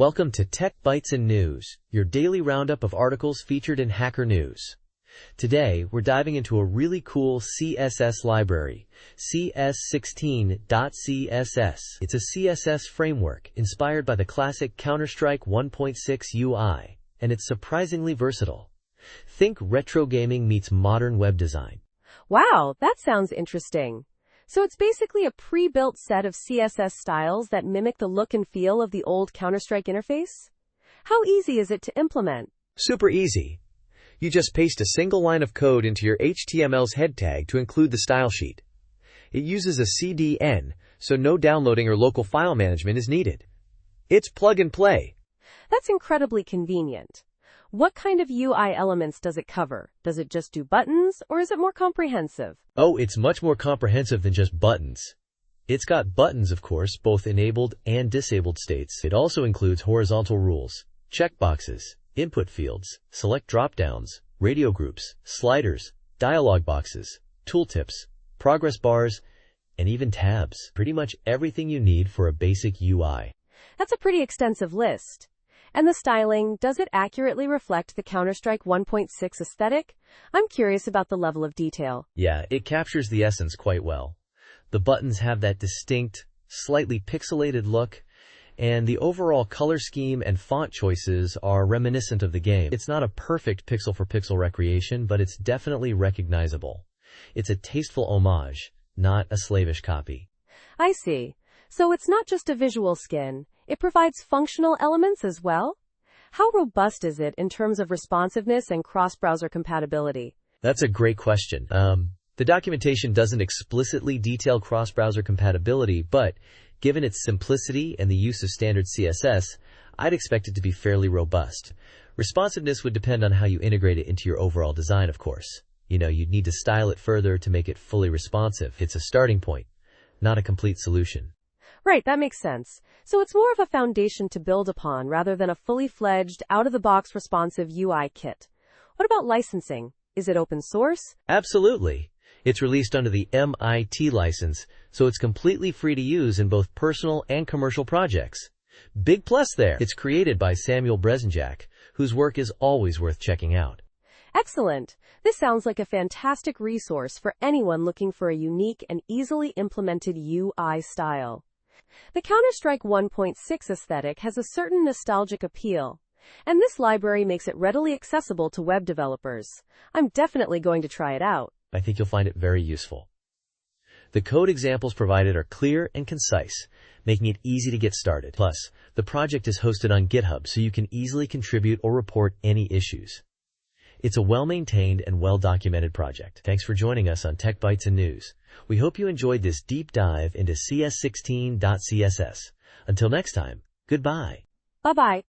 Welcome to Tech Bytes and News, your daily roundup of articles featured in Hacker News. Today, we're diving into a really cool CSS library, Cs16.css. It's a CSS framework inspired by the classic Counter-Strike 1.6 UI, and it's surprisingly versatile. Think retro gaming meets modern web design. Wow, that sounds interesting. So it's basically a pre-built set of CSS styles that mimic the look and feel of the old Counter-Strike interface? How easy is it to implement? Super easy. You just paste a single line of code into your HTML's head tag to include the style sheet. It uses a CDN, so no downloading or local file management is needed. It's plug and play. That's incredibly convenient. What kind of UI elements does it cover? Does it just do buttons, or is it more comprehensive? Oh, it's much more comprehensive than just buttons. It's got buttons, of course, both enabled and disabled states. It also includes horizontal rules, checkboxes, input fields, select dropdowns, radio groups, sliders, dialog boxes, tooltips, progress bars, and even tabs. Pretty much everything you need for a basic UI. That's a pretty extensive list. And the styling, does it accurately reflect the Counter-Strike 1.6 aesthetic? I'm curious about the level of detail. Yeah, it captures the essence quite well. The buttons have that distinct, slightly pixelated look, and the overall color scheme and font choices are reminiscent of the game. It's not a perfect pixel-for-pixel recreation, but it's definitely recognizable. It's a tasteful homage, not a slavish copy. I see. So it's not just a visual skin. It provides functional elements as well? How robust is it in terms of responsiveness and cross-browser compatibility? That's a great question. The documentation doesn't explicitly detail cross-browser compatibility, but given its simplicity and the use of standard CSS, I'd expect it to be fairly robust. Responsiveness would depend on how you integrate it into your overall design, of course. You'd need to style it further to make it fully responsive. It's a starting point, not a complete solution. Right, that makes sense. So it's more of a foundation to build upon rather than a fully fledged, out-of-the-box responsive UI kit. What about licensing? Is it open source? Absolutely. It's released under the MIT license, so it's completely free to use in both personal and commercial projects. Big plus there. It's created by Samuel Bresenjak, whose work is always worth checking out. Excellent. This sounds like a fantastic resource for anyone looking for a unique and easily implemented UI style. The Counter-Strike 1.6 aesthetic has a certain nostalgic appeal, and this library makes it readily accessible to web developers. I'm definitely going to try it out. I think you'll find it very useful. The code examples provided are clear and concise, making it easy to get started. Plus, the project is hosted on GitHub, so you can easily contribute or report any issues. It's a well-maintained and well-documented project. Thanks for joining us on Tech Bytes and News. We hope you enjoyed this deep dive into CS16.css. Until next time, goodbye. Bye-bye.